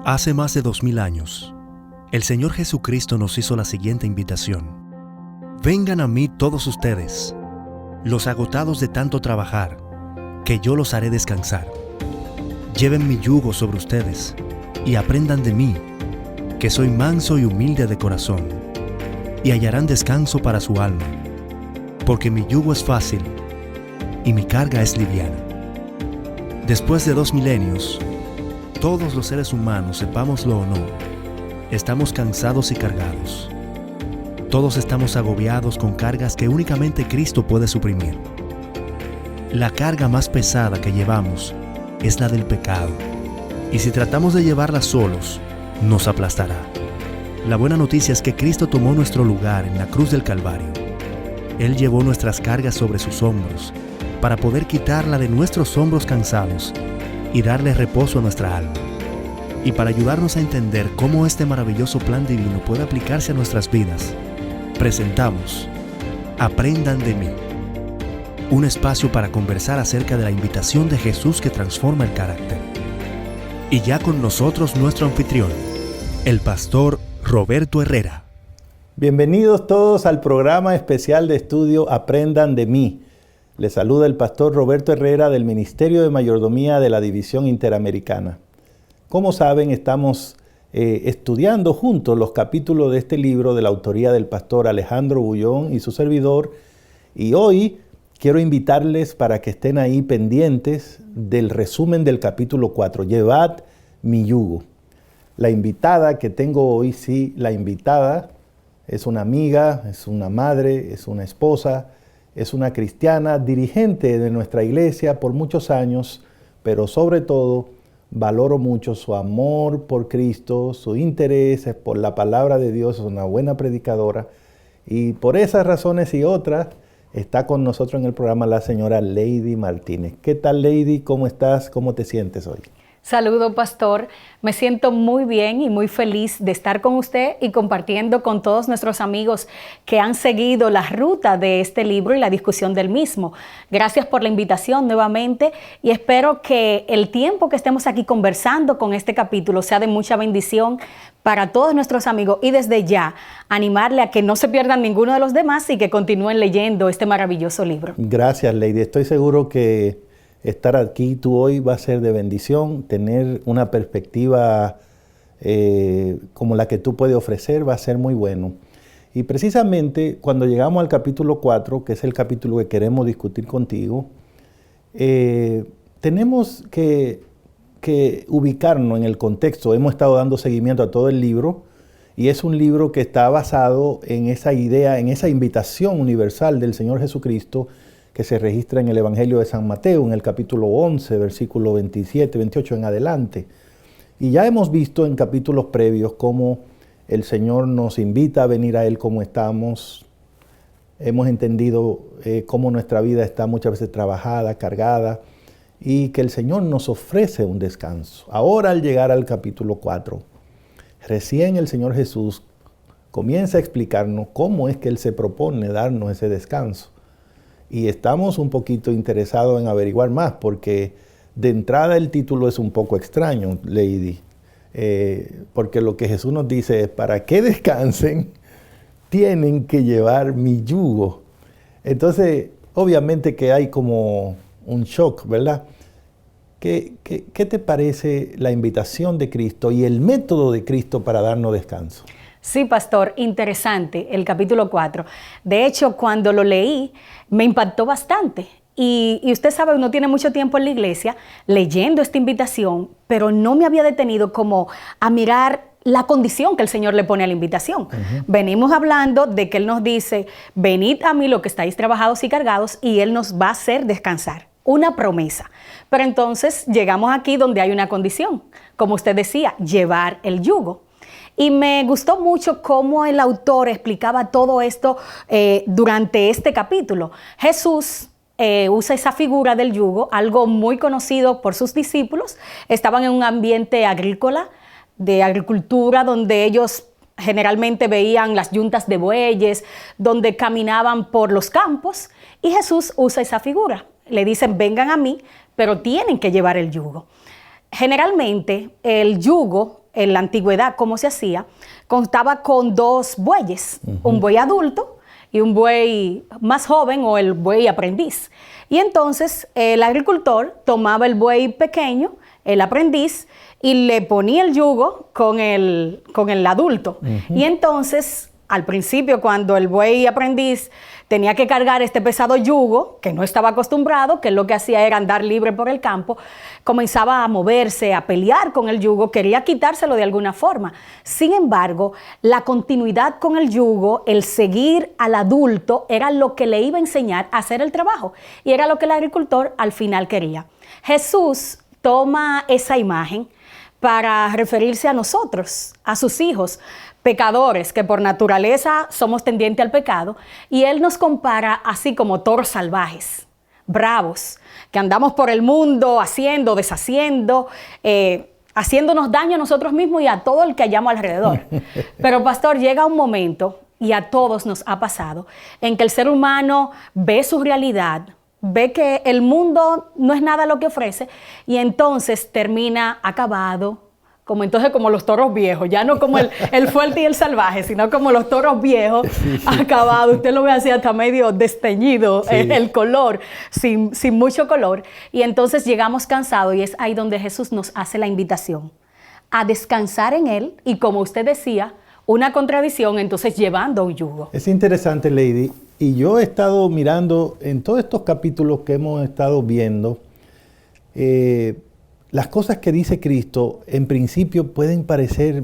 Hace más de 2000 años, el Señor Jesucristo nos hizo la siguiente invitación. Vengan a mí todos ustedes, los agotados de tanto trabajar, que yo los haré descansar. Lleven mi yugo sobre ustedes y aprendan de mí, que soy manso y humilde de corazón, y hallarán descanso para su alma, porque mi yugo es fácil y mi carga es liviana. Después de 2 milenios, todos los seres humanos, sepámoslo o no, estamos cansados y cargados. Todos estamos agobiados con cargas que únicamente Cristo puede suprimir. La carga más pesada que llevamos es la del pecado, y si tratamos de llevarla solos, nos aplastará. La buena noticia es que Cristo tomó nuestro lugar en la cruz del Calvario. Él llevó nuestras cargas sobre sus hombros para poder quitarla de nuestros hombros cansados y darle reposo a nuestra alma. Y para ayudarnos a entender cómo este maravilloso plan divino puede aplicarse a nuestras vidas, presentamos Aprendan de mí, un espacio para conversar acerca de la invitación de Jesús que transforma el carácter. Y ya con nosotros nuestro anfitrión, el pastor Roberto Herrera. Bienvenidos todos al programa especial de estudio Aprendan de mí. Les saluda el pastor Roberto Herrera del Ministerio de Mayordomía de la División Interamericana. Como saben, estamos estudiando juntos los capítulos de este libro de la autoría del pastor Alejandro Bullón y su servidor. Y hoy quiero invitarles para que estén ahí pendientes del resumen del capítulo 4, Llevad mi yugo. La invitada que tengo hoy, la invitada es una amiga, es una madre, es una esposa, es una cristiana, dirigente de nuestra iglesia por muchos años, pero sobre todo valoro mucho su amor por Cristo, su interés por la palabra de Dios, es una buena predicadora. Y por esas razones y otras, está con nosotros en el programa la señora Lady Martínez. ¿Qué tal, Lady? ¿Cómo estás? ¿Cómo te sientes hoy? Saludo, pastor. Me siento muy bien y muy feliz de estar con usted y compartiendo con todos nuestros amigos que han seguido la ruta de este libro y la discusión del mismo. Gracias por la invitación nuevamente y espero que el tiempo que estemos aquí conversando con este capítulo sea de mucha bendición para todos nuestros amigos y desde ya animarle a que no se pierdan ninguno de los demás y que continúen leyendo este maravilloso libro. Gracias, Lady. Estoy seguro que estar aquí tú hoy va a ser de bendición, tener una perspectiva como la que tú puedes ofrecer va a ser muy bueno. Y precisamente cuando llegamos al capítulo 4, que es el capítulo que queremos discutir contigo, tenemos que ubicarnos en el contexto. Hemos estado dando seguimiento a todo el libro y es un libro que está basado en esa idea, en esa invitación universal del Señor Jesucristo que se registra en el Evangelio de San Mateo, en el capítulo 11, versículo 27, 28 en adelante. Y ya hemos visto en capítulos previos cómo el Señor nos invita a venir a Él como estamos. Hemos entendido cómo nuestra vida está muchas veces trabajada, cargada, y que el Señor nos ofrece un descanso. Ahora, al llegar al capítulo 4, recién el Señor Jesús comienza a explicarnos cómo es que Él se propone darnos ese descanso. Y estamos un poquito interesados en averiguar más, porque de entrada el título es un poco extraño, Lady. Porque lo que Jesús nos dice es, para que descansen, tienen que llevar mi yugo. Entonces, obviamente que hay como un shock, ¿verdad? ¿Qué te parece la invitación de Cristo y el método de Cristo para darnos descanso? Sí, pastor, interesante el capítulo 4. De hecho, cuando lo leí, me impactó bastante. Y usted sabe, uno tiene mucho tiempo en la iglesia leyendo esta invitación, pero no me había detenido como a mirar la condición que el Señor le pone a la invitación. Venimos hablando de que Él nos dice, venid a mí los que estáis trabajados y cargados, y Él nos va a hacer descansar. Una promesa. Pero entonces llegamos aquí donde hay una condición. Como usted decía, llevar el yugo. Y me gustó mucho cómo el autor explicaba todo esto durante este capítulo. Jesús usa esa figura del yugo, algo muy conocido por sus discípulos. Estaban en un ambiente agrícola, de agricultura, donde ellos generalmente veían las yuntas de bueyes, donde caminaban por los campos. Y Jesús usa esa figura. Le dicen, vengan a mí, pero tienen que llevar el yugo. Generalmente el yugo en la antigüedad, cómo se hacía, contaba con 2 bueyes, un buey adulto y un buey más joven o el buey aprendiz. Y entonces el agricultor tomaba el buey pequeño, el aprendiz, y le ponía el yugo con el adulto. Y entonces, al principio, cuando el buey aprendiz tenía que cargar este pesado yugo, que no estaba acostumbrado, que lo que hacía era andar libre por el campo, comenzaba a moverse, a pelear con el yugo, quería quitárselo de alguna forma. Sin embargo, la continuidad con el yugo, el seguir al adulto, era lo que le iba a enseñar a hacer el trabajo. Y era lo que el agricultor al final quería. Jesús toma esa imagen para referirse a nosotros, a sus hijos, pecadores, que por naturaleza somos tendientes al pecado, y Él nos compara así como toros salvajes, bravos, que andamos por el mundo haciendo, deshaciendo, haciéndonos daño a nosotros mismos y a todo el que hayamos alrededor. Pero pastor, llega un momento, y a todos nos ha pasado, en que el ser humano ve su realidad, ve que el mundo no es nada lo que ofrece y entonces termina acabado, como los toros viejos, ya no como el fuerte y el salvaje, sino como los toros viejos, acabados. Usted lo ve así hasta medio desteñido, el color, sin mucho color. Y entonces llegamos cansados y es ahí donde Jesús nos hace la invitación a descansar en Él y, como usted decía, una contradicción, entonces llevando un yugo. Es interesante, Lady. Y yo he estado mirando en todos estos capítulos que hemos estado viendo, las cosas que dice Cristo en principio pueden parecer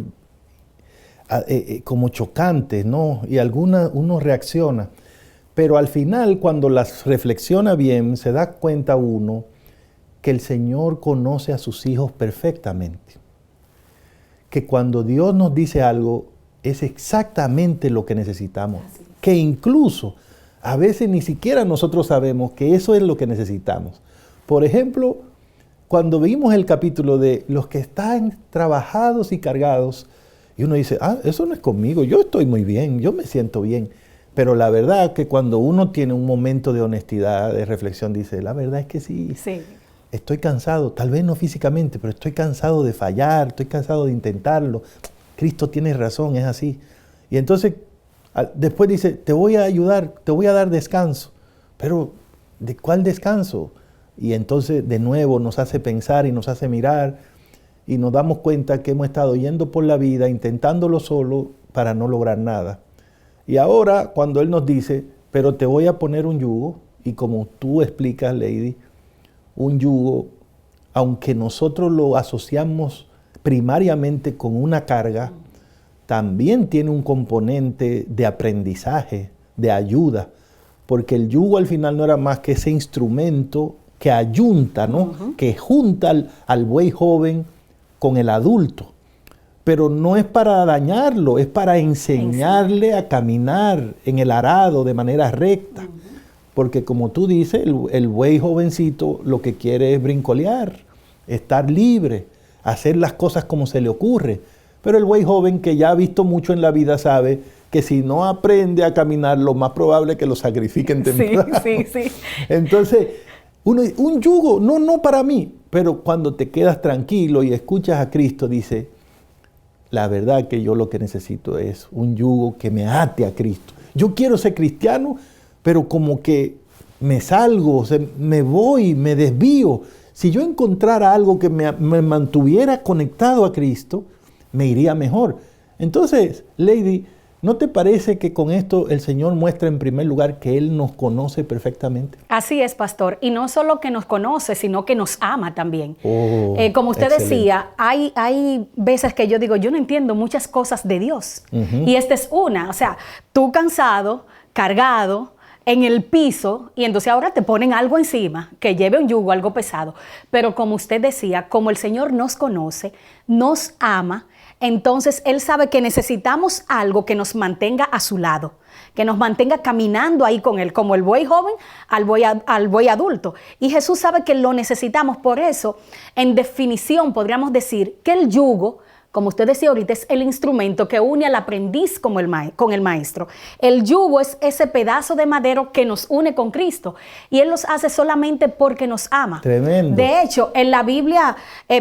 como chocantes, ¿no? Y uno reacciona. Pero al final, cuando las reflexiona bien, se da cuenta uno que el Señor conoce a sus hijos perfectamente. Que cuando Dios nos dice algo, es exactamente lo que necesitamos. Así. Que incluso a veces ni siquiera nosotros sabemos que eso es lo que necesitamos. Por ejemplo, cuando vimos el capítulo de los que están trabajados y cargados, y uno dice, eso no es conmigo, yo estoy muy bien, yo me siento bien. Pero la verdad que cuando uno tiene un momento de honestidad, de reflexión, dice, la verdad es que sí. Estoy cansado, tal vez no físicamente, pero estoy cansado de fallar, estoy cansado de intentarlo. Cristo tiene razón, es así. Y entonces después dice, te voy a ayudar, te voy a dar descanso. Pero, ¿de cuál descanso? Y entonces de nuevo nos hace pensar y nos hace mirar y nos damos cuenta que hemos estado yendo por la vida intentándolo solo para no lograr nada. Y ahora cuando Él nos dice, pero te voy a poner un yugo, y como tú explicas, Lady, un yugo, aunque nosotros lo asociamos primariamente con una carga, también tiene un componente de aprendizaje, de ayuda, porque el yugo al final no era más que ese instrumento que ayunta, ¿no? Que junta al buey joven con el adulto. Pero no es para dañarlo, es para enseñarle a caminar en el arado de manera recta. Porque como tú dices, el buey jovencito lo que quiere es brincolear, estar libre, hacer las cosas como se le ocurre. Pero el buey joven que ya ha visto mucho en la vida sabe que si no aprende a caminar, lo más probable es que lo sacrifiquen temprano. Sí. Entonces, un yugo, no para mí, pero cuando te quedas tranquilo y escuchas a Cristo, dice, la verdad que yo lo que necesito es un yugo que me ate a Cristo. Yo quiero ser cristiano, pero como que me salgo, me voy, me desvío. Si yo encontrara algo que me mantuviera conectado a Cristo, me iría mejor. Entonces, Lady, ¿no te parece que con esto el Señor muestra en primer lugar que Él nos conoce perfectamente? Así es, pastor. Y no solo que nos conoce, sino que nos ama también. Como usted decía, hay veces que yo digo, yo no entiendo muchas cosas de Dios. Y esta es una. O sea, tú cansado, cargado, en el piso, y entonces ahora te ponen algo encima, que lleve un yugo, algo pesado. Pero como usted decía, como el Señor nos conoce, nos ama, entonces Él sabe que necesitamos algo que nos mantenga a su lado, que nos mantenga caminando ahí con Él, como el buey joven al buey adulto. Y Jesús sabe que lo necesitamos. Por eso, en definición, podríamos decir que el yugo, como usted decía ahorita, es el instrumento que une al aprendiz con el maestro. El yugo es ese pedazo de madero que nos une con Cristo y Él los hace solamente porque nos ama. Tremendo. De hecho, en la Biblia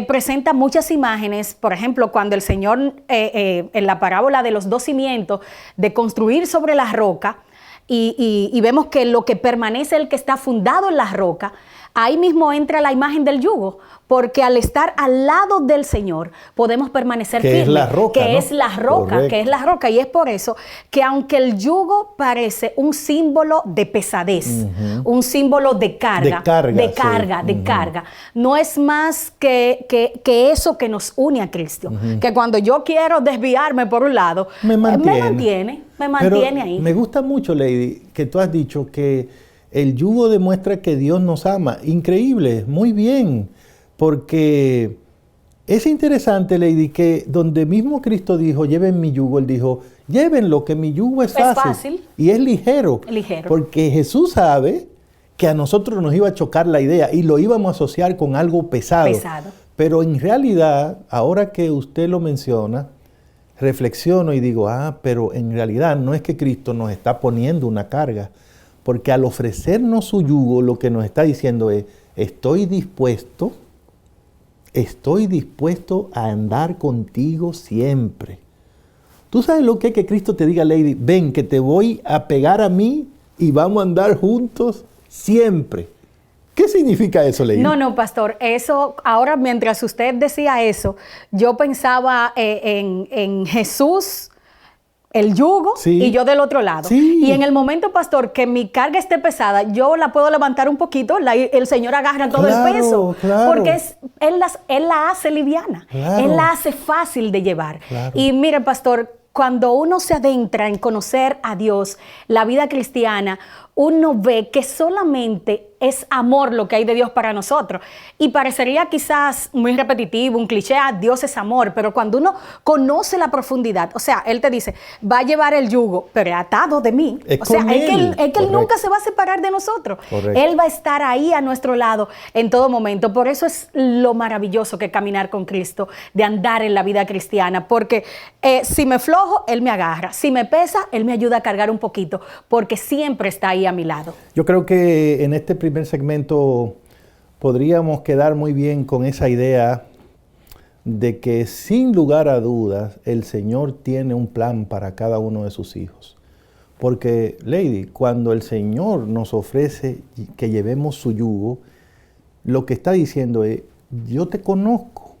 presenta muchas imágenes, por ejemplo, cuando el Señor, en la parábola de los 2 cimientos, de construir sobre la roca, y vemos que lo que permanece es el que está fundado en la roca. Ahí mismo entra la imagen del yugo, porque al estar al lado del Señor podemos permanecer firmes. Es la roca, que ¿no? es la roca, Correcto. que es la roca. Y es por eso que aunque el yugo parece un símbolo de pesadez, un símbolo de carga, de carga, no es más que eso que nos une a Cristo. Que cuando yo quiero desviarme por un lado, me mantiene Pero ahí. Me gusta mucho, Lady, que tú has dicho que el yugo demuestra que Dios nos ama. Increíble, muy bien. Porque es interesante, Lady, que donde mismo Cristo dijo, lleven mi yugo, Él dijo, llévenlo, que mi yugo es fácil. Y es ligero. Porque Jesús sabe que a nosotros nos iba a chocar la idea y lo íbamos a asociar con algo pesado. Pero en realidad, ahora que usted lo menciona, reflexiono y digo, pero en realidad no es que Cristo nos está poniendo una carga, porque al ofrecernos su yugo, lo que nos está diciendo es, estoy dispuesto a andar contigo siempre. ¿Tú sabes lo que es que Cristo te diga, Lady? Ven, que te voy a pegar a mí y vamos a andar juntos siempre. ¿Qué significa eso, Lady? No, pastor, eso, ahora mientras usted decía eso, yo pensaba en Jesús, el yugo, y yo del otro lado. Y en el momento, pastor, que mi carga esté pesada, yo la puedo levantar un poquito, el Señor agarra todo el peso. Porque Él la hace liviana. Él la hace fácil de llevar. Y mire, pastor, cuando uno se adentra en conocer a Dios, la vida cristiana, uno ve que solamente es amor lo que hay de Dios para nosotros. Y parecería quizás muy repetitivo, un cliché, Dios es amor, pero cuando uno conoce la profundidad, o sea, Él te dice, va a llevar el yugo, pero atado de mí. Es que Él nunca se va a separar de nosotros. Él va a estar ahí a nuestro lado en todo momento. Por eso es lo maravilloso que caminar con Cristo, de andar en la vida cristiana, porque si me flojo, Él me agarra. Si me pesa, Él me ayuda a cargar un poquito, porque siempre está ahí a mi lado. Yo creo que en este primer segmento podríamos quedar muy bien con esa idea de que sin lugar a dudas el Señor tiene un plan para cada uno de sus hijos. Porque, Lady, cuando el Señor nos ofrece que llevemos su yugo, lo que está diciendo es, yo te conozco,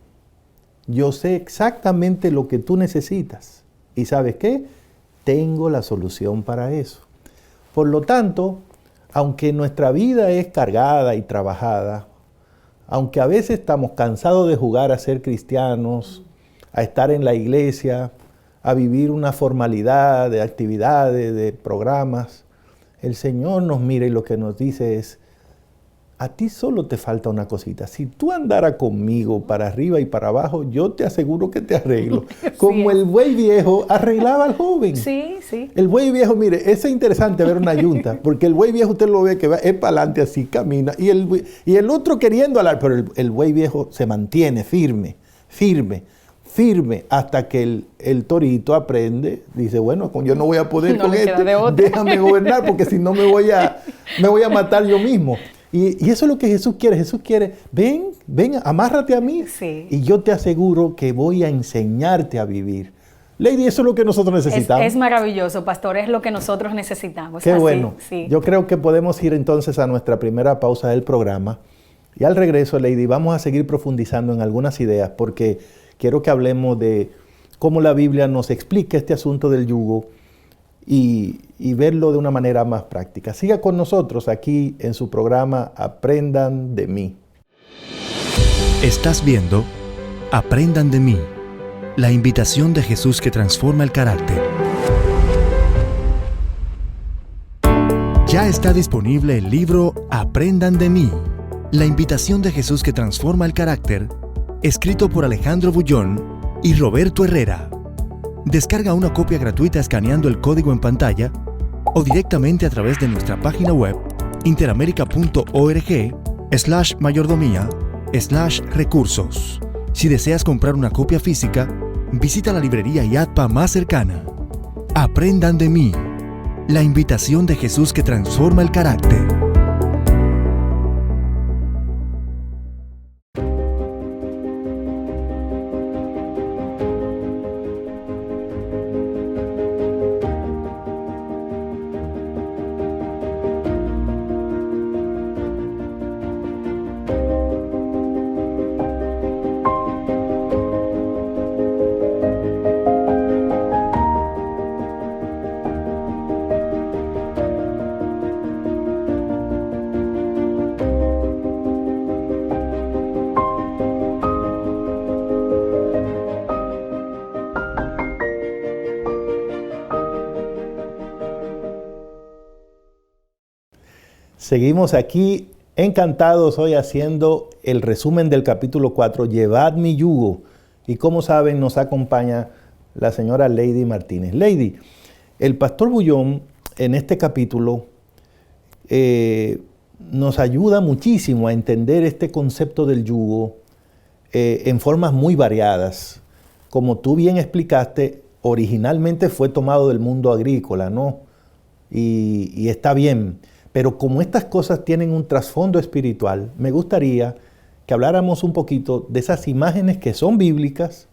yo sé exactamente lo que tú necesitas. ¿Y sabes qué? Tengo la solución para eso. Por lo tanto, aunque nuestra vida es cargada y trabajada, aunque a veces estamos cansados de jugar a ser cristianos, a estar en la iglesia, a vivir una formalidad de actividades, de programas, el Señor nos mira y lo que nos dice es, a ti solo te falta una cosita. Si tú andaras conmigo para arriba y para abajo, yo te aseguro que te arreglo. Como el buey viejo arreglaba al joven. Sí. El buey viejo, mire, es interesante ver una yunta, porque el buey viejo usted lo ve que va, es para adelante así, camina, y el otro queriendo alar, pero el buey viejo se mantiene firme, hasta que el torito aprende, dice, bueno, yo no voy a poder con esto, déjame gobernar, porque si no me voy a matar yo mismo. Y eso es lo que Jesús quiere. Jesús quiere, ven, amárrate a mí y yo te aseguro que voy a enseñarte a vivir. Lady, eso es lo que nosotros necesitamos. Es maravilloso, pastor, es lo que nosotros necesitamos. Qué bueno. Sí. Yo creo que podemos ir entonces a nuestra primera pausa del programa. Y al regreso, Lady, vamos a seguir profundizando en algunas ideas porque quiero que hablemos de cómo la Biblia nos explica este asunto del yugo y verlo de una manera más práctica. Siga con nosotros aquí en su programa Aprendan de mí. Estás viendo Aprendan de mí, la invitación de Jesús que transforma el carácter. Ya está disponible el libro Aprendan de mí, la invitación de Jesús que transforma el carácter, escrito por Alejandro Bullón y Roberto Herrera. Descarga una copia gratuita escaneando el código en pantalla o directamente a través de nuestra página web interamerica.org/mayordomía/recursos. Si deseas comprar una copia física, Visita la librería IATPA más cercana. Aprendan de mí. La invitación de Jesús que transforma el carácter. Seguimos aquí encantados hoy haciendo el resumen del capítulo 4, Llevad mi yugo. Y como saben, nos acompaña la señora Lady Martínez. Lady, el pastor Bullón en este capítulo nos ayuda muchísimo a entender este concepto del yugo en formas muy variadas. Como tú bien explicaste, originalmente fue tomado del mundo agrícola, ¿no? Y está bien. Pero como estas cosas tienen un trasfondo espiritual, me gustaría que habláramos un poquito de esas imágenes que son bíblicas,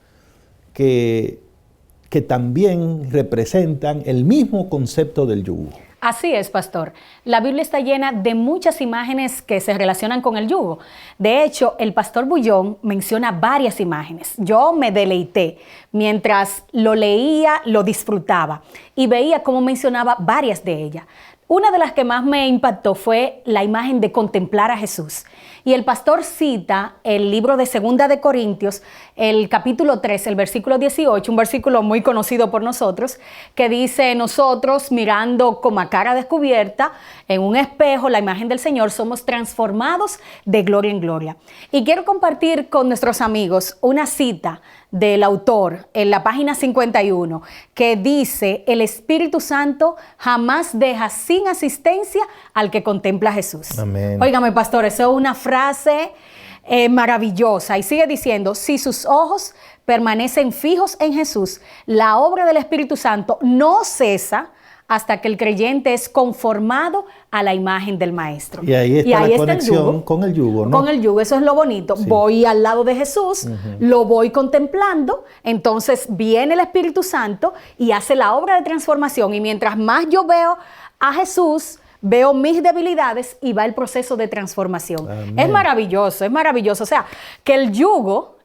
que también representan el mismo concepto del yugo. Así es, pastor. La Biblia está llena de muchas imágenes que se relacionan con el yugo. De hecho, el pastor Bullón menciona varias imágenes. Yo me deleité. Mientras lo leía, lo disfrutaba y veía cómo mencionaba varias de ellas. Una de las que más me impactó fue la imagen de contemplar a Jesús. Y el pastor cita el libro de 2 de Corintios, el capítulo 3, el versículo 18, un versículo muy conocido por nosotros, que dice: nosotros mirando como a cara descubierta en un espejo la imagen del Señor, somos transformados de gloria en gloria. Y quiero compartir con nuestros amigos una cita del autor en la página 51, que dice: el Espíritu Santo jamás deja sin asistencia al que contempla a Jesús. Amén. Óigame, pastor, eso es una frase maravillosa. Y sigue diciendo: si sus ojos permanecen fijos en Jesús, la obra del Espíritu Santo no cesa hasta que el creyente es conformado a la imagen del Maestro. Y ahí está la conexión con el yugo, ¿no? Con el yugo, eso es lo bonito. Sí. Voy al lado de Jesús, lo voy contemplando, entonces viene el Espíritu Santo y hace la obra de transformación. Y mientras más yo veo a Jesús, veo mis debilidades y va el proceso de transformación. Amén. Es maravilloso, es maravilloso. O sea, que el yugo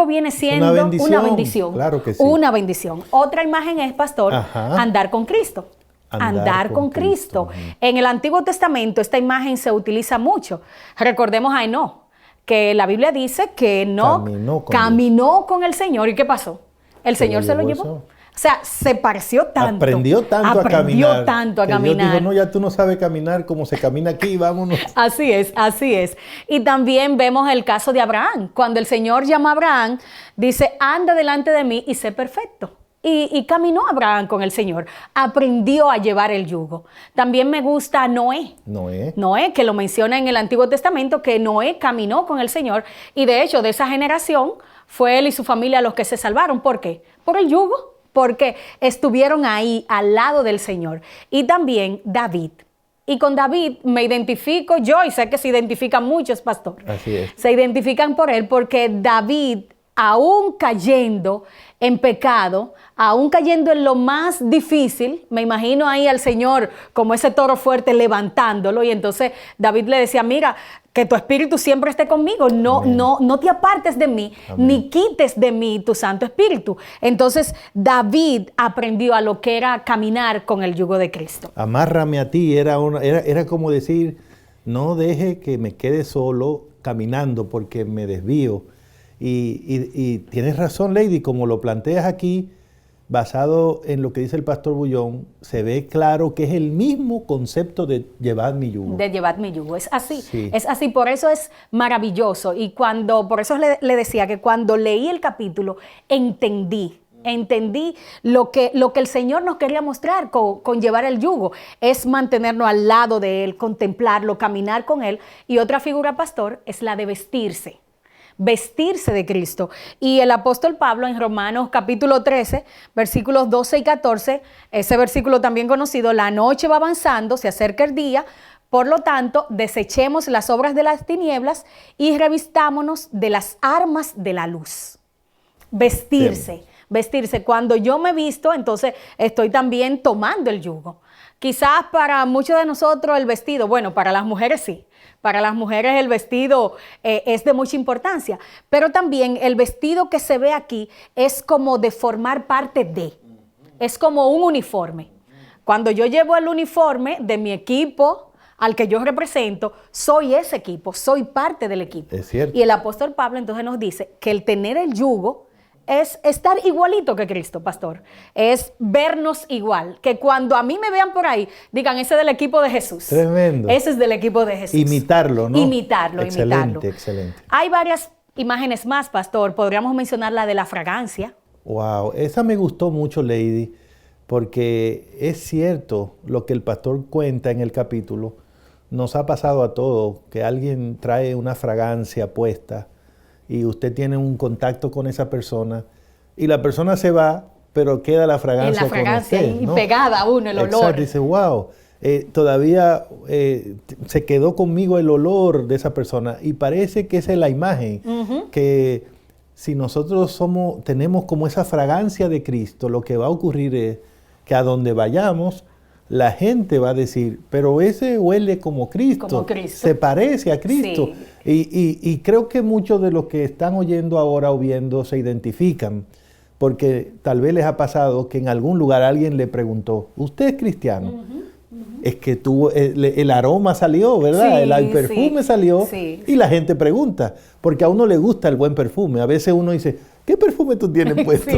viene siendo una bendición. Claro que sí. Una bendición. Otra imagen es, pastor, andar con Cristo. Andar con Cristo. En el Antiguo Testamento esta imagen se utiliza mucho. Recordemos a Enoc, que la Biblia dice que Enoc caminó con el Señor. ¿Y qué pasó? El Señor se lo llevó. O sea, se pareció tanto. Aprendió tanto a caminar. Dios dijo: no, ya tú no sabes caminar como se camina aquí, vámonos. Así es, así es. Y también vemos el caso de Abraham. Cuando el Señor llama a Abraham, dice: anda delante de mí y sé perfecto. Y caminó Abraham con el Señor, aprendió a llevar el yugo. También me gusta Noé, que lo menciona en el Antiguo Testamento, que Noé caminó con el Señor, y de hecho de esa generación fue él y su familia los que se salvaron. ¿Por qué? Por el yugo, porque estuvieron ahí al lado del Señor. Y también David. Y con David me identifico yo, y sé que se identifican muchos, pastor. Así es. Se identifican por él porque David, aún cayendo en pecado, aún cayendo en lo más difícil, me imagino ahí al Señor como ese toro fuerte levantándolo, y entonces David le decía: mira, que tu espíritu siempre esté conmigo, no te apartes de mí, ni quites de mí tu Santo Espíritu. Entonces David aprendió a lo que era caminar con el yugo de Cristo. Amárrame a ti, era como decir: no deje que me quede solo caminando porque me desvío. Y tienes razón, Lady, como lo planteas aquí, basado en lo que dice el pastor Bullón, se ve claro que es el mismo concepto de llevar mi yugo. De llevar mi yugo, es así, sí. Es así, por eso es maravilloso. Y por eso le decía que cuando leí el capítulo, entendí lo que el Señor nos quería mostrar con llevar el yugo, es mantenernos al lado de Él, contemplarlo, caminar con Él. Y otra figura, pastor, es la de vestirse. vestirse de Cristo. Y el apóstol Pablo en Romanos capítulo 13, versículos 12 y 14, ese versículo también conocido, la noche va avanzando, se acerca el día, por lo tanto, desechemos las obras de las tinieblas y revistámonos de las armas de la luz. Vestirse. Bien. Vestirse. Cuando yo me visto, entonces estoy también tomando el yugo. Quizás para muchos de nosotros el vestido, bueno, para las mujeres sí. Para las mujeres el vestido es de mucha importancia, pero también el vestido que se ve aquí es como de formar parte de, es como un uniforme. Cuando yo llevo el uniforme de mi equipo al que yo represento, soy ese equipo, soy parte del equipo. Es cierto. Y el apóstol Pablo entonces nos dice que el tener el yugo es estar igualito que Cristo, pastor. Es vernos igual. Que cuando a mí me vean por ahí, digan, ese es del equipo de Jesús. Tremendo. Ese es del equipo de Jesús. Imitarlo, ¿no? Imitarlo. Excelente. Hay varias imágenes más, pastor. Podríamos mencionar la de la fragancia. Wow, esa me gustó mucho, Lady, porque es cierto lo que el pastor cuenta en el capítulo. Nos ha pasado a todos que alguien trae una fragancia puesta y usted tiene un contacto con esa persona y la persona se va, pero queda la fragancia con usted, y ¿no? pegada a uno, el olor. Exacto, dice, wow, todavía se quedó conmigo el olor de esa persona y parece que esa es la imagen, que si nosotros tenemos como esa fragancia de Cristo, lo que va a ocurrir es que a donde vayamos, la gente va a decir, pero ese huele como Cristo, se parece a Cristo. Sí. Y creo que muchos de los que están oyendo ahora o viendo se identifican, porque tal vez les ha pasado que en algún lugar alguien le preguntó, ¿usted es cristiano? Es que tuvo el aroma salió, ¿verdad? Sí, el perfume salió y la gente pregunta, porque a uno le gusta el buen perfume. A veces uno dice, ¿qué perfume tú tienes puesto?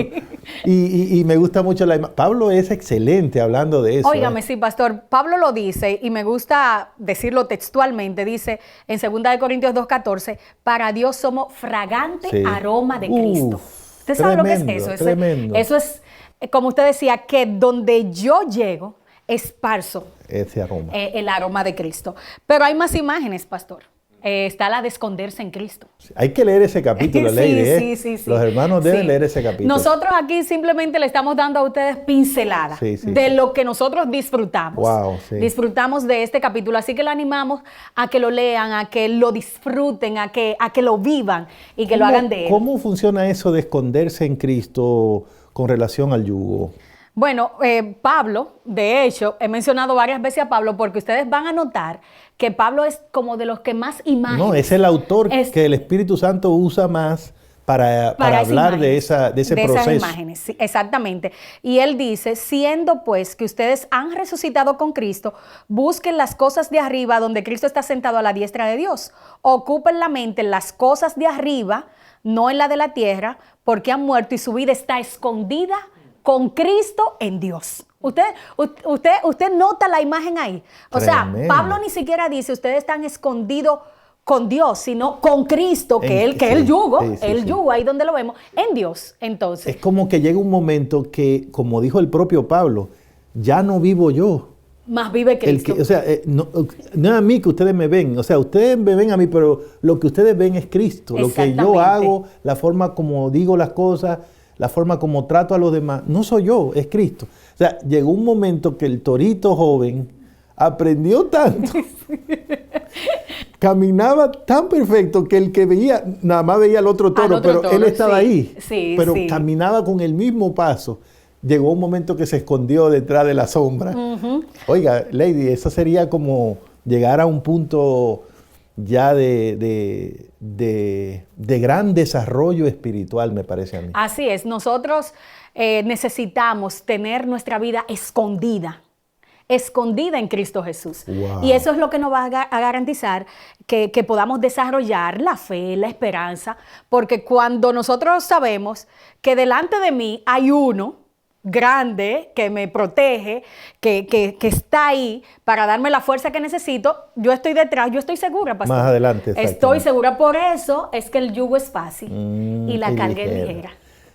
Y me gusta mucho la imagen. Pablo es excelente hablando de eso. Óigame, sí, pastor. Pablo lo dice y me gusta decirlo textualmente. Dice en 2 Corintios 2:14, para Dios somos fragante aroma de Cristo. ¿Usted sabe lo que es eso? Tremendo. Eso es, como usted decía, que donde yo llego, esparzo ese aroma. El aroma de Cristo. Pero hay más imágenes, pastor. Está la de esconderse en Cristo. Hay que leer ese capítulo, Lady. Sí. Los hermanos deben leer ese capítulo. Nosotros aquí simplemente le estamos dando a ustedes pinceladas de lo que nosotros disfrutamos. Wow, disfrutamos de este capítulo, así que le animamos a que lo lean, a que lo disfruten, a que lo vivan y que lo hagan de él. ¿Cómo funciona eso de esconderse en Cristo con relación al yugo? Bueno, Pablo, de hecho, he mencionado varias veces a Pablo porque ustedes van a notar que Pablo es como de los que más imágenes... No, es el autor que el Espíritu Santo usa más para hablar de ese proceso. Esas imágenes, sí, exactamente. Y él dice, siendo pues que ustedes han resucitado con Cristo, busquen las cosas de arriba donde Cristo está sentado a la diestra de Dios. Ocupen la mente en las cosas de arriba, no en la de la tierra, porque han muerto y su vida está escondida con Cristo en Dios. Usted nota la imagen ahí. O sea, Pablo ni siquiera dice, ustedes están escondidos con Dios, sino con Cristo, el yugo ahí donde lo vemos, en Dios. Entonces, es como que llega un momento que, como dijo el propio Pablo, ya no vivo yo. Más vive Cristo. No es a mí que ustedes me ven. O sea, ustedes me ven a mí, pero lo que ustedes ven es Cristo. Lo que yo hago, la forma como digo las cosas, la forma como trato a los demás, no soy yo, es Cristo. O sea, llegó un momento que el torito joven aprendió tanto, caminaba tan perfecto que el que veía, nada más veía al otro toro, él estaba ahí. Pero caminaba con el mismo paso. Llegó un momento que se escondió detrás de la sombra. Oiga, Lady, eso sería como llegar a un punto ya de gran desarrollo espiritual, me parece a mí. Así es, nosotros necesitamos tener nuestra vida escondida en Cristo Jesús. Wow. Y eso es lo que nos va a garantizar que podamos desarrollar la fe, la esperanza, porque cuando nosotros sabemos que delante de mí hay uno grande que me protege, que está ahí para darme la fuerza que necesito, yo estoy detrás, yo estoy segura, pastor. Más adelante. Estoy segura, por eso es que el yugo es fácil y la carga es ligera.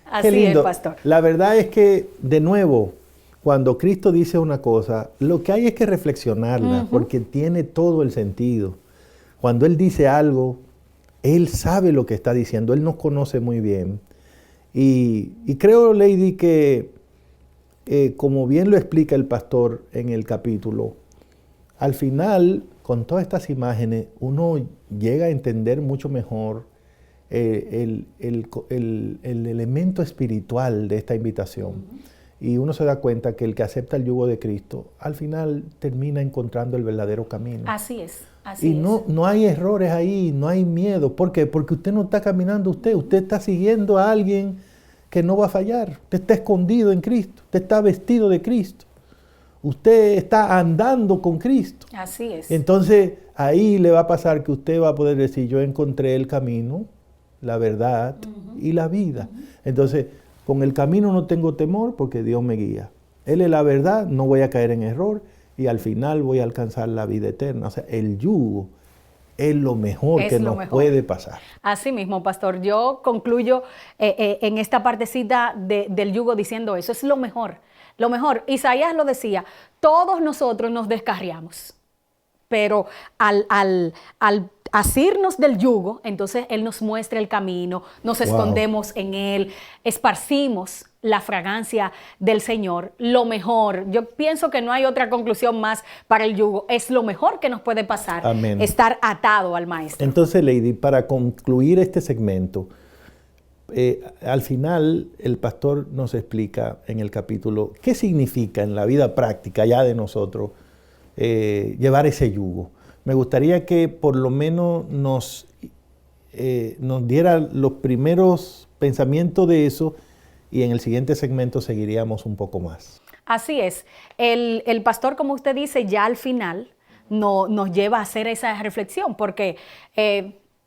Así es, pastor. La verdad es que, de nuevo, cuando Cristo dice una cosa, lo que hay es que reflexionarla, porque tiene todo el sentido. Cuando Él dice algo, Él sabe lo que está diciendo, Él nos conoce muy bien. Y creo, Lady, que como bien lo explica el pastor en el capítulo, al final, con todas estas imágenes, uno llega a entender mucho mejor el elemento espiritual de esta invitación. Y uno se da cuenta que el que acepta el yugo de Cristo, al final termina encontrando el verdadero camino. Así es. Y no hay errores ahí, no hay miedo. ¿Por qué? Porque usted no está caminando usted está siguiendo a alguien que no va a fallar. Usted está escondido en Cristo, usted está vestido de Cristo. Usted está andando con Cristo. Así es. Entonces, ahí le va a pasar que usted va a poder decir, yo encontré el camino, la verdad y la vida. Entonces, con el camino no tengo temor porque Dios me guía. Él es la verdad, no voy a caer en error y al final voy a alcanzar la vida eterna. O sea, el yugo es lo mejor que nos puede pasar. Así mismo, pastor. Yo concluyo en esta partecita del yugo diciendo eso. Es lo mejor. Lo mejor. Isaías lo decía, todos nosotros nos descarriamos. Pero al asirnos del yugo, entonces Él nos muestra el camino, nos escondemos en Él, esparcimos la fragancia del Señor, lo mejor. Yo pienso que no hay otra conclusión más para el yugo. Es lo mejor que nos puede pasar. Amén. Estar atado al Maestro. Entonces, Lady, para concluir este segmento, al final el pastor nos explica en el capítulo qué significa en la vida práctica ya de nosotros llevar ese yugo. Me gustaría que por lo menos nos diera los primeros pensamientos de eso y en el siguiente segmento seguiríamos un poco más. Así es. El pastor, como usted dice, ya al final nos lleva a hacer esa reflexión porque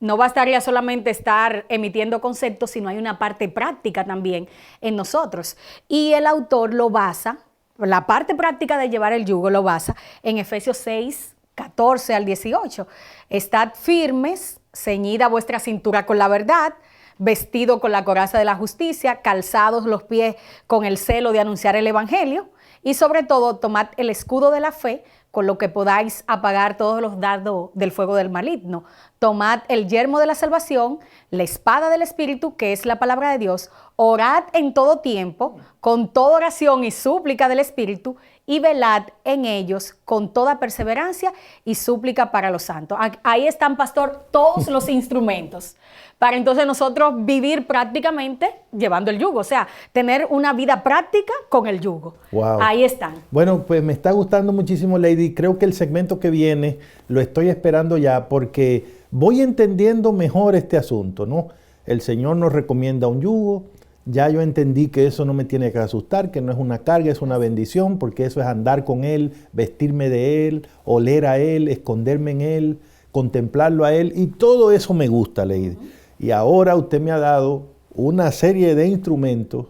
no bastaría solamente estar emitiendo conceptos, sino hay una parte práctica también en nosotros. Y el autor lo basa, la parte práctica de llevar el yugo lo basa en Efesios 6, 14 al 18. Estad firmes, ceñida vuestra cintura con la verdad, vestido con la coraza de la justicia, calzados los pies con el celo de anunciar el evangelio y sobre todo tomad el escudo de la fe con lo que podáis apagar todos los dardos del fuego del maligno. Tomad el yelmo de la salvación, la espada del Espíritu, que es la palabra de Dios. Orad en todo tiempo, con toda oración y súplica del Espíritu, y velad en ellos con toda perseverancia y súplica para los santos. Ahí están, pastor, todos los instrumentos para entonces nosotros vivir prácticamente llevando el yugo, o sea, tener una vida práctica con el yugo. Wow. Ahí están. Bueno, pues me está gustando muchísimo, Lady. Creo que el segmento que viene lo estoy esperando ya porque voy entendiendo mejor este asunto, ¿no? El Señor nos recomienda un yugo. Ya yo entendí que eso no me tiene que asustar, que no es una carga, es una bendición, porque eso es andar con Él, vestirme de Él, oler a Él, esconderme en Él, contemplarlo a Él, y todo eso me gusta, Lady. Y ahora usted me ha dado una serie de instrumentos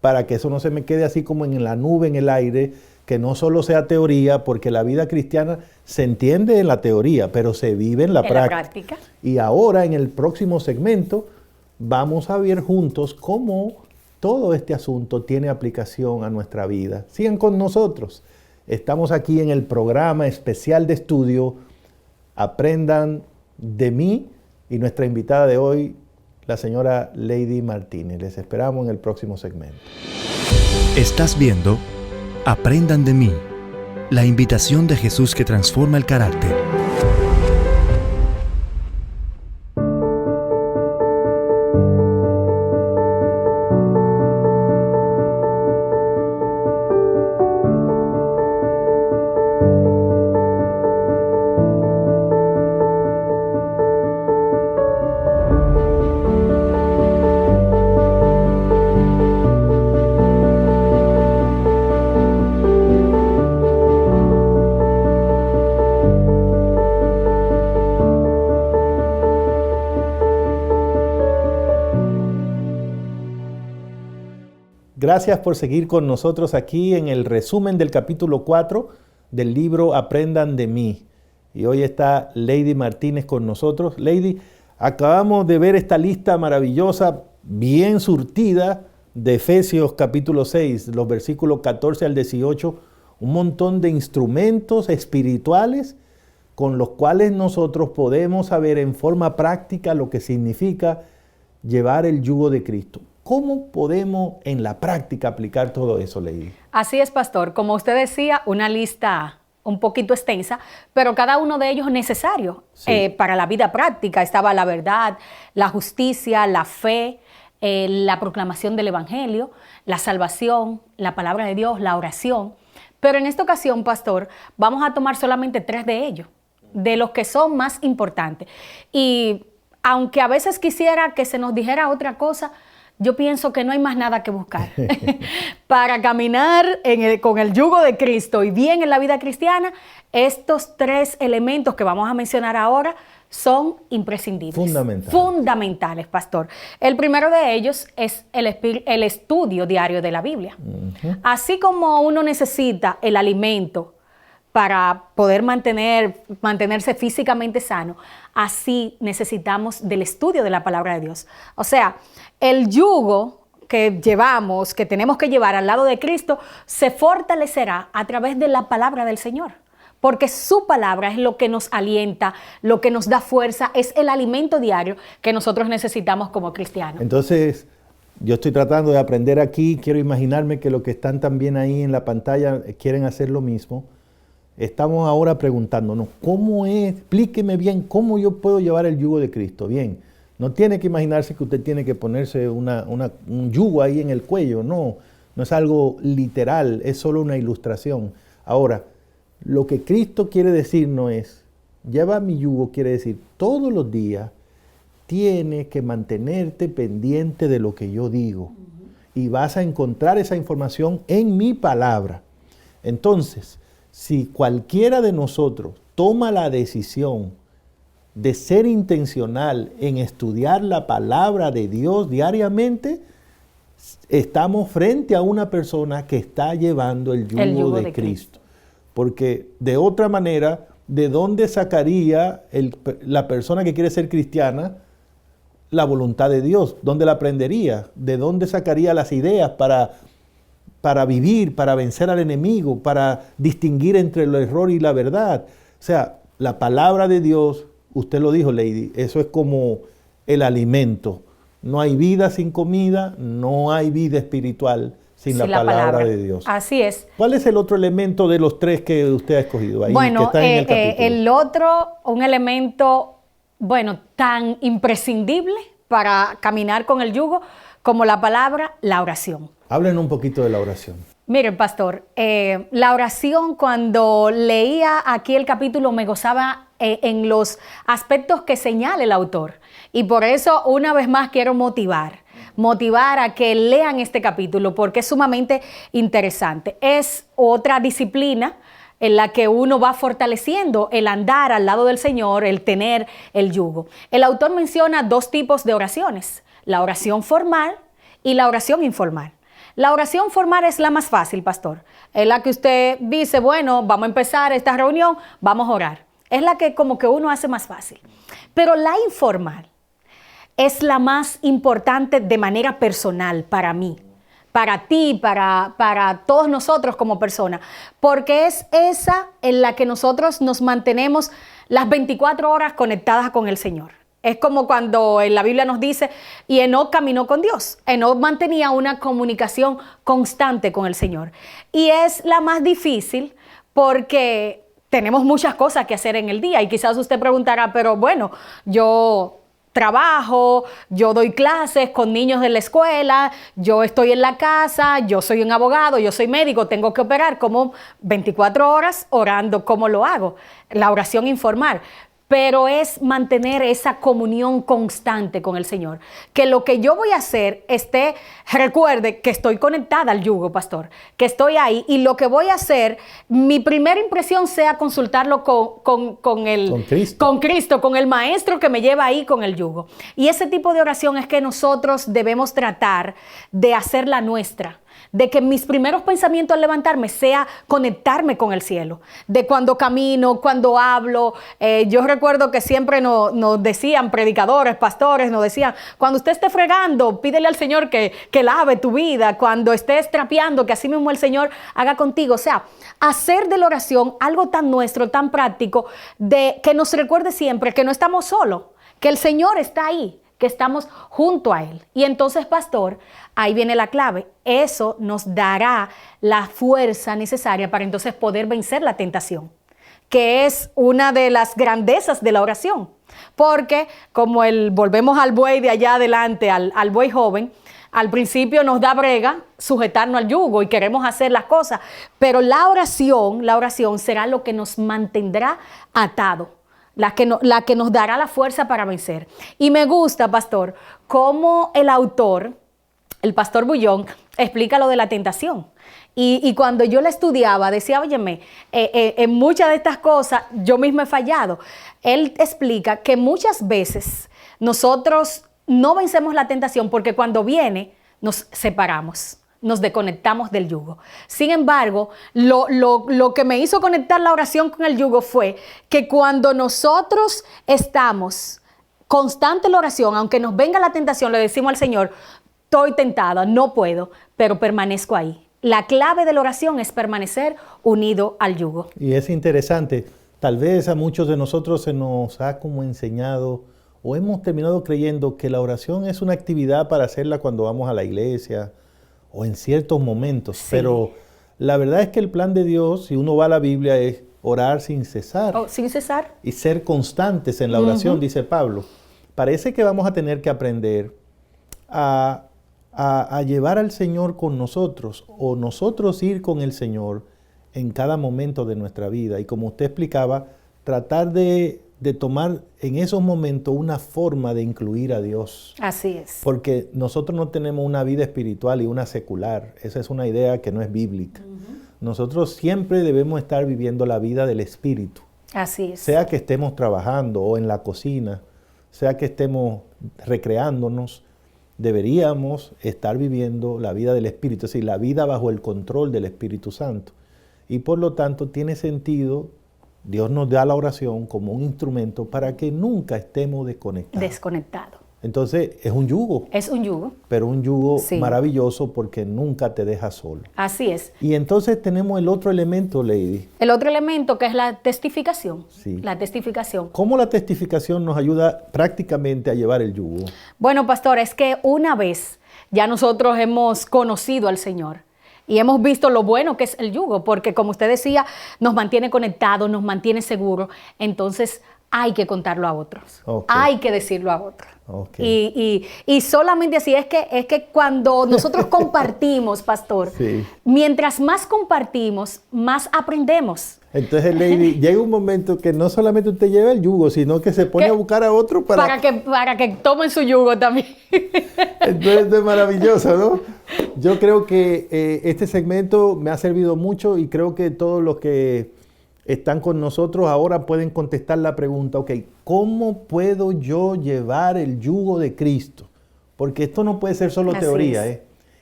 para que eso no se me quede así como en la nube, en el aire, que no solo sea teoría, porque la vida cristiana se entiende en la teoría, pero se vive en la práctica. Y ahora en el próximo segmento vamos a ver juntos cómo todo este asunto tiene aplicación a nuestra vida. Sigan con nosotros. Estamos aquí en el programa especial de estudio Aprendan de mí y nuestra invitada de hoy, la señora Lady Martínez. Les esperamos en el próximo segmento. Estás viendo Aprendan de mí, la invitación de Jesús que transforma el carácter. Gracias por seguir con nosotros aquí en el resumen del capítulo 4 del libro Aprendan de mí. Y hoy está Lady Martínez con nosotros. Lady, acabamos de ver esta lista maravillosa, bien surtida, de Efesios capítulo 6, los versículos 14 al 18, un montón de instrumentos espirituales con los cuales nosotros podemos saber en forma práctica lo que significa llevar el yugo de Cristo. ¿Cómo podemos en la práctica aplicar todo eso, Lady? Así es, pastor. Como usted decía, una lista un poquito extensa, pero cada uno de ellos necesario para la vida práctica. Estaba la verdad, la justicia, la fe, la proclamación del Evangelio, la salvación, la palabra de Dios, la oración. Pero en esta ocasión, pastor, vamos a tomar solamente 3 de ellos, de los que son más importantes. Y aunque a veces quisiera que se nos dijera otra cosa, yo pienso que no hay más nada que buscar. Para caminar con el yugo de Cristo y bien en la vida cristiana, estos 3 elementos que vamos a mencionar ahora son imprescindibles. Fundamentales, pastor. El primero de ellos es el estudio diario de la Biblia. Así como uno necesita el alimento para poder mantenerse físicamente sano, así necesitamos del estudio de la palabra de Dios. O sea, el yugo que llevamos, que tenemos que llevar al lado de Cristo, se fortalecerá a través de la palabra del Señor. Porque su palabra es lo que nos alienta, lo que nos da fuerza, es el alimento diario que nosotros necesitamos como cristianos. Entonces, yo estoy tratando de aprender aquí, quiero imaginarme que los que están también ahí en la pantalla quieren hacer lo mismo. Estamos ahora preguntándonos, ¿cómo es? Explíqueme bien cómo yo puedo llevar el yugo de Cristo. Bien, no tiene que imaginarse que usted tiene que ponerse un yugo ahí en el cuello, no es algo literal, es solo una ilustración. Ahora, lo que Cristo quiere decirnos es, lleva mi yugo, quiere decir, todos los días tienes que mantenerte pendiente de lo que yo digo y vas a encontrar esa información en mi palabra. Entonces, si cualquiera de nosotros toma la decisión de ser intencional en estudiar la palabra de Dios diariamente, estamos frente a una persona que está llevando el yugo de Cristo. Porque de otra manera, ¿de dónde sacaría la persona que quiere ser cristiana la voluntad de Dios? ¿Dónde la aprendería? ¿De dónde sacaría las ideas para vivir, para vencer al enemigo, para distinguir entre el error y la verdad? O sea, la palabra de Dios, usted lo dijo, Lady, eso es como el alimento. No hay vida sin comida, no hay vida espiritual sin la palabra de Dios. Así es. ¿Cuál es el otro elemento de los 3 que usted ha escogido ahí? Bueno, que está en el capítulo? El otro, un elemento, tan imprescindible para caminar con el yugo como la palabra, la oración. Hablen un poquito de la oración. Miren, pastor, la oración, cuando leía aquí el capítulo, me gozaba en los aspectos que señala el autor. Y por eso, una vez más, quiero motivar a que lean este capítulo porque es sumamente interesante. Es otra disciplina en la que uno va fortaleciendo el andar al lado del Señor, el tener el yugo. El autor menciona 2 tipos de oraciones, la oración formal y la oración informal. La oración formal es la más fácil, pastor. Es la que usted dice, bueno, vamos a empezar esta reunión, vamos a orar. Es la que como que uno hace más fácil. Pero la informal es la más importante de manera personal para mí, para ti, para todos nosotros como personas, porque es esa en la que nosotros nos mantenemos las 24 horas conectadas con el Señor. Es como cuando en la Biblia nos dice, y Enoc caminó con Dios. Enoc mantenía una comunicación constante con el Señor. Y es la más difícil porque tenemos muchas cosas que hacer en el día. Y quizás usted preguntará, pero bueno, yo trabajo, yo doy clases con niños de la escuela, yo estoy en la casa, yo soy un abogado, yo soy médico, tengo que operar como 24 horas orando. ¿Cómo lo hago? La oración informal. Pero es mantener esa comunión constante con el Señor. Que lo que yo voy a hacer recuerde que estoy conectada al yugo, pastor, que estoy ahí y lo que voy a hacer, mi primera impresión sea consultarlo con Cristo, con el maestro que me lleva ahí con el yugo. Y ese tipo de oración es que nosotros debemos tratar de hacerla nuestra. de que mis primeros pensamientos al levantarme sea conectarme con el cielo, de cuando camino, cuando hablo. Yo recuerdo que siempre nos decían, predicadores, pastores, nos decían, cuando usted esté fregando, pídele al Señor que lave tu vida, cuando estés trapeando, que así mismo el Señor haga contigo. O sea, hacer de la oración algo tan nuestro, tan práctico, de que nos recuerde siempre que no estamos solos, que el Señor está ahí, que estamos junto a Él. Y entonces, pastor, ahí viene la clave. Eso nos dará la fuerza necesaria para entonces poder vencer la tentación, que es una de las grandezas de la oración. Porque como volvemos al buey de allá adelante, al buey joven, al principio nos da brega sujetarnos al yugo y queremos hacer las cosas, pero la oración será lo que nos mantendrá atados. La que nos dará la fuerza para vencer. Y me gusta, pastor, cómo el autor, el pastor Bullón, explica lo de la tentación. Y cuando yo la estudiaba, decía, óyeme, en muchas de estas cosas yo mismo he fallado. Él explica que muchas veces nosotros no vencemos la tentación porque cuando viene nos separamos, nos desconectamos del yugo. Sin embargo, lo que me hizo conectar la oración con el yugo fue que cuando nosotros estamos constante en la oración, aunque nos venga la tentación, le decimos al Señor, estoy tentada, no puedo, pero permanezco ahí. La clave de la oración es permanecer unido al yugo. Y es interesante, tal vez a muchos de nosotros se nos ha como enseñado o hemos terminado creyendo que la oración es una actividad para hacerla cuando vamos a la iglesia, o en ciertos momentos, sí. Pero la verdad es que el plan de Dios, si uno va a la Biblia, es orar sin cesar. Sin cesar. Y ser constantes en la oración, dice Pablo. Parece que vamos a tener que aprender a llevar al Señor con nosotros, o nosotros ir con el Señor en cada momento de nuestra vida. Y como usted explicaba, tratar de tomar en esos momentos una forma de incluir a Dios. Así es. Porque nosotros no tenemos una vida espiritual y una secular. Esa es una idea que no es bíblica. Nosotros siempre debemos estar viviendo la vida del Espíritu. Así es. Sea que estemos trabajando o en la cocina, sea que estemos recreándonos, deberíamos estar viviendo la vida del Espíritu, es decir, la vida bajo el control del Espíritu Santo. Y por lo tanto tiene sentido. Dios nos da la oración como un instrumento para que nunca estemos desconectados. Entonces, es un yugo. Es un yugo. Pero un yugo maravilloso porque nunca te deja solo. Así es. Y entonces tenemos el otro elemento, Lady. El otro elemento que es la testificación. Sí. La testificación. ¿Cómo la testificación nos ayuda prácticamente a llevar el yugo? Bueno, pastor, es que una vez ya nosotros hemos conocido al Señor, y hemos visto lo bueno que es el yugo, porque como usted decía, nos mantiene conectados, nos mantiene seguros. Entonces hay que contarlo a otros, hay que decirlo a otros. Y solamente así es que cuando nosotros compartimos, pastor, mientras más compartimos, más aprendemos. Entonces, Lady, llega un momento que no solamente usted lleva el yugo, sino que se pone a buscar a otro para que tomen su yugo también. Entonces, esto es maravilloso, ¿no? Yo creo que este segmento me ha servido mucho y creo que todos los que están con nosotros ahora pueden contestar la pregunta, ¿cómo puedo yo llevar el yugo de Cristo? Porque esto no puede ser solo teoría,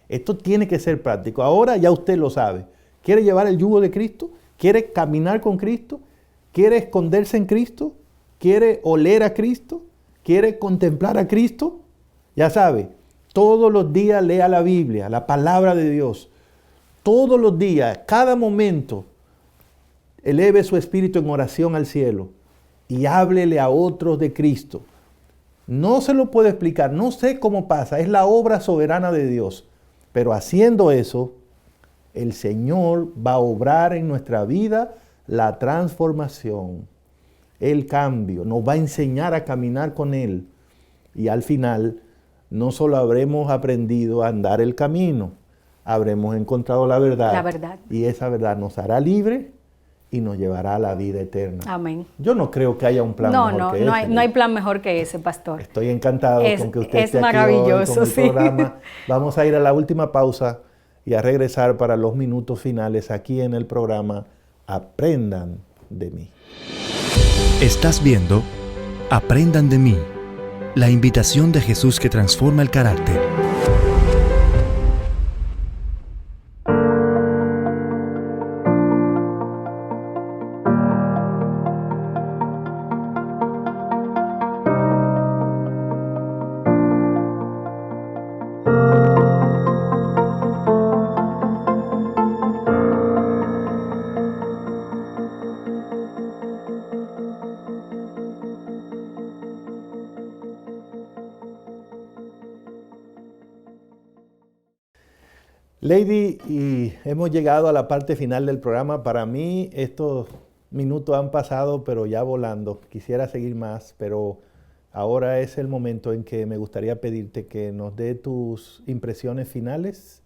Esto tiene que ser práctico. Ahora ya usted lo sabe. ¿Quiere llevar el yugo de Cristo? ¿Quiere caminar con Cristo? ¿Quiere esconderse en Cristo? ¿Quiere oler a Cristo? ¿Quiere contemplar a Cristo? Ya sabe, todos los días lea la Biblia, la palabra de Dios. Todos los días, cada momento, eleve su espíritu en oración al cielo y háblele a otros de Cristo. No se lo puedo explicar, no sé cómo pasa, es la obra soberana de Dios. Pero haciendo eso, el Señor va a obrar en nuestra vida la transformación, el cambio, nos va a enseñar a caminar con Él. Y al final, no solo habremos aprendido a andar el camino, habremos encontrado la verdad. La verdad. Y esa verdad nos hará libre y nos llevará a la vida eterna. Amén. Yo no creo que haya un plan mejor que ese. No hay plan mejor que ese, pastor. Estoy encantado con que usted esté maravilloso, aquí hoy con el programa. Vamos a ir a la última pausa y a regresar para los minutos finales aquí en el programa Aprendan de mí. Estás viendo Aprendan de mí, la invitación de Jesús que transforma el carácter. Lady, y hemos llegado a la parte final del programa. Para mí estos minutos han pasado, pero ya volando. Quisiera seguir más, pero ahora es el momento en que me gustaría pedirte que nos dé tus impresiones finales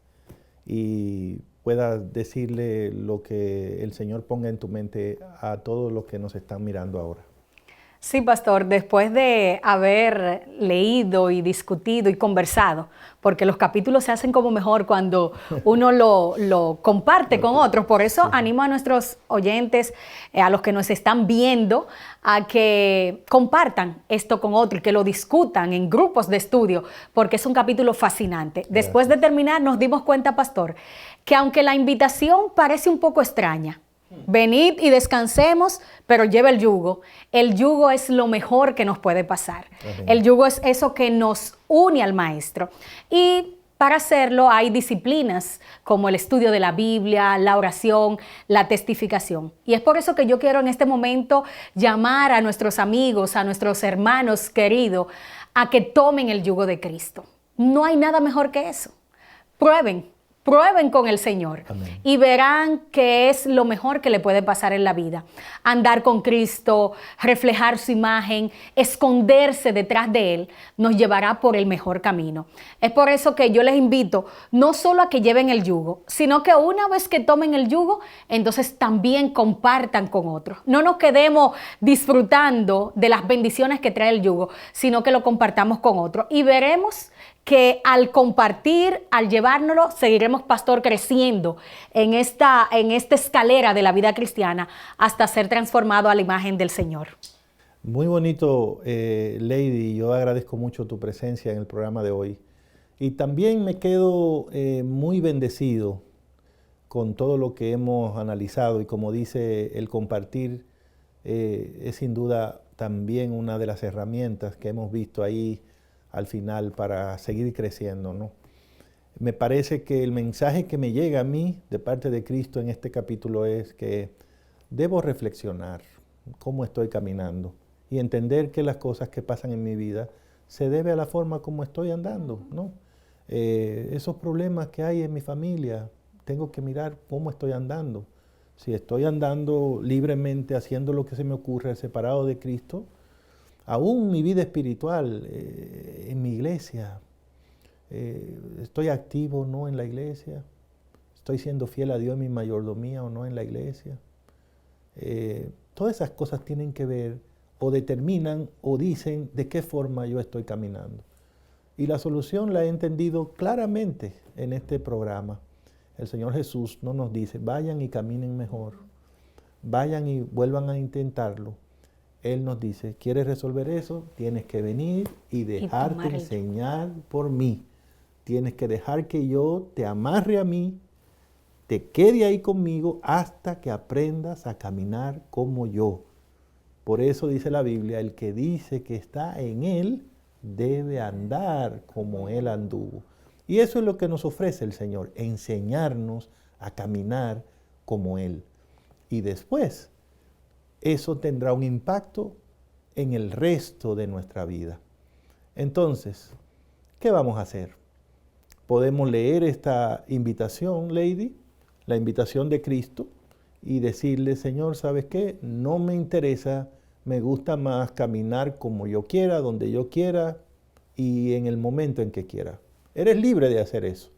y puedas decirle lo que el Señor ponga en tu mente a todos los que nos están mirando ahora. Sí, pastor, después de haber leído y discutido y conversado, porque los capítulos se hacen como mejor cuando uno lo comparte con otros, por eso animo a nuestros oyentes, a los que nos están viendo, a que compartan esto con otros y que lo discutan en grupos de estudio, porque es un capítulo fascinante. Después de terminar nos dimos cuenta, pastor, que aunque la invitación parece un poco extraña, venid y descansemos, pero lleva el yugo. El yugo es lo mejor que nos puede pasar. El yugo es eso que nos une al Maestro. Y para hacerlo hay disciplinas como el estudio de la Biblia, la oración, la testificación. Y es por eso que yo quiero en este momento llamar a nuestros amigos, a nuestros hermanos queridos, a que tomen el yugo de Cristo. No hay nada mejor que eso. Prueben con el Señor. Amén. Y verán que es lo mejor que le puede pasar en la vida. Andar con Cristo, reflejar su imagen, esconderse detrás de Él, nos llevará por el mejor camino. Es por eso que yo les invito no solo a que lleven el yugo, sino que una vez que tomen el yugo, entonces también compartan con otros. No nos quedemos disfrutando de las bendiciones que trae el yugo, sino que lo compartamos con otros. Y veremos que al compartir, al llevárnoslo, seguiremos, pastor, creciendo en esta escalera de la vida cristiana hasta ser transformado a la imagen del Señor. Muy bonito, Lady. Yo agradezco mucho tu presencia en el programa de hoy. Y también me quedo muy bendecido con todo lo que hemos analizado. Y como dice, el compartir es sin duda también una de las herramientas que hemos visto ahí al final para seguir creciendo, ¿no? Me parece que el mensaje que me llega a mí de parte de Cristo en este capítulo es que debo reflexionar cómo estoy caminando y entender que las cosas que pasan en mi vida se debe a la forma como estoy andando, ¿no? Esos problemas que hay en mi familia, tengo que mirar cómo estoy andando. Si estoy andando libremente, haciendo lo que se me ocurre, separado de Cristo, aún mi vida espiritual, en mi iglesia, estoy activo o no en la iglesia, estoy siendo fiel a Dios en mi mayordomía o no en la iglesia. Todas esas cosas tienen que ver o determinan o dicen de qué forma yo estoy caminando. Y la solución la he entendido claramente en este programa. El Señor Jesús no nos dice, vayan y caminen mejor, vayan y vuelvan a intentarlo. Él nos dice, ¿quieres resolver eso? Tienes que venir y dejarte enseñar por mí. Tienes que dejar que yo te amarre a mí, te quede ahí conmigo hasta que aprendas a caminar como yo. Por eso dice la Biblia, el que dice que está en Él debe andar como Él anduvo. Y eso es lo que nos ofrece el Señor, enseñarnos a caminar como Él. Y después, eso tendrá un impacto en el resto de nuestra vida. Entonces, ¿qué vamos a hacer? Podemos leer esta invitación, Lady, la invitación de Cristo, y decirle, Señor, ¿sabes qué? No me interesa, me gusta más caminar como yo quiera, donde yo quiera y en el momento en que quiera. Eres libre de hacer eso,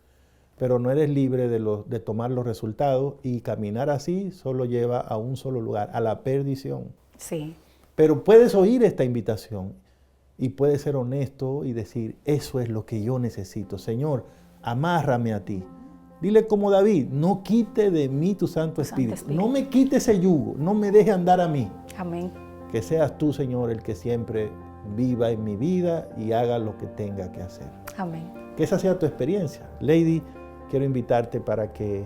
pero no eres libre de tomar los resultados, y caminar así solo lleva a un solo lugar, a la perdición. Sí. Pero puedes oír esta invitación y puedes ser honesto y decir, eso es lo que yo necesito. Señor, amárrame a ti. Dile como David, no quite de mí tu Santo Espíritu. No me quite ese yugo, no me deje andar a mí. Amén. Que seas tú, Señor, el que siempre viva en mi vida y haga lo que tenga que hacer. Amén. Que esa sea tu experiencia. Lady, quiero invitarte para que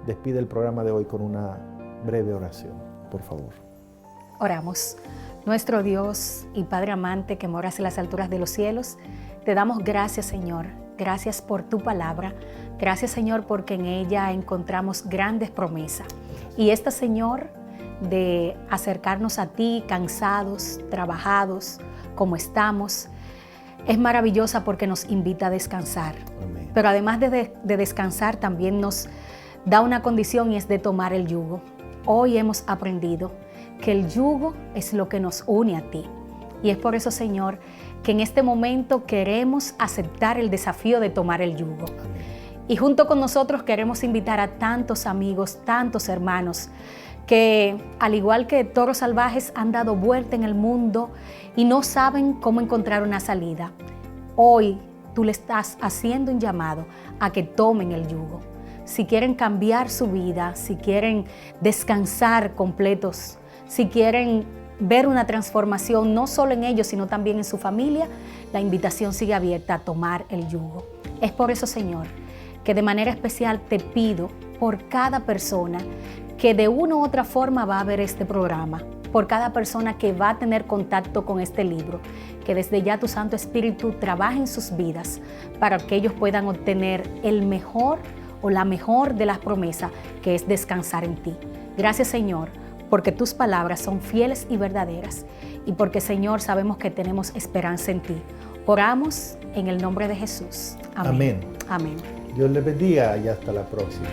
despida el programa de hoy con una breve oración, por favor. Oramos. Nuestro Dios y Padre amante que moras en las alturas de los cielos, te damos gracias, Señor. Gracias por tu palabra. Gracias, Señor, porque en ella encontramos grandes promesas. Y esta, Señor, de acercarnos a ti cansados, trabajados, como estamos, es maravillosa porque nos invita a descansar. Amén. Pero además de descansar, también nos da una condición y es de tomar el yugo. Hoy hemos aprendido que el yugo es lo que nos une a ti. Y es por eso, Señor, que en este momento queremos aceptar el desafío de tomar el yugo. Y junto con nosotros queremos invitar a tantos amigos, tantos hermanos, que al igual que toros salvajes han dado vuelta en el mundo y no saben cómo encontrar una salida. Hoy tú le estás haciendo un llamado a que tomen el yugo. Si quieren cambiar su vida, si quieren descansar completos, si quieren ver una transformación no solo en ellos, sino también en su familia, la invitación sigue abierta a tomar el yugo. Es por eso, Señor, que de manera especial te pido por cada persona que de una u otra forma va a ver este programa, por cada persona que va a tener contacto con este libro, que desde ya tu Santo Espíritu trabaje en sus vidas para que ellos puedan obtener el mejor o la mejor de las promesas, que es descansar en ti. Gracias, Señor, porque tus palabras son fieles y verdaderas y porque, Señor, sabemos que tenemos esperanza en ti. Oramos en el nombre de Jesús. Amén. Amén. Amén. Dios les bendiga y hasta la próxima.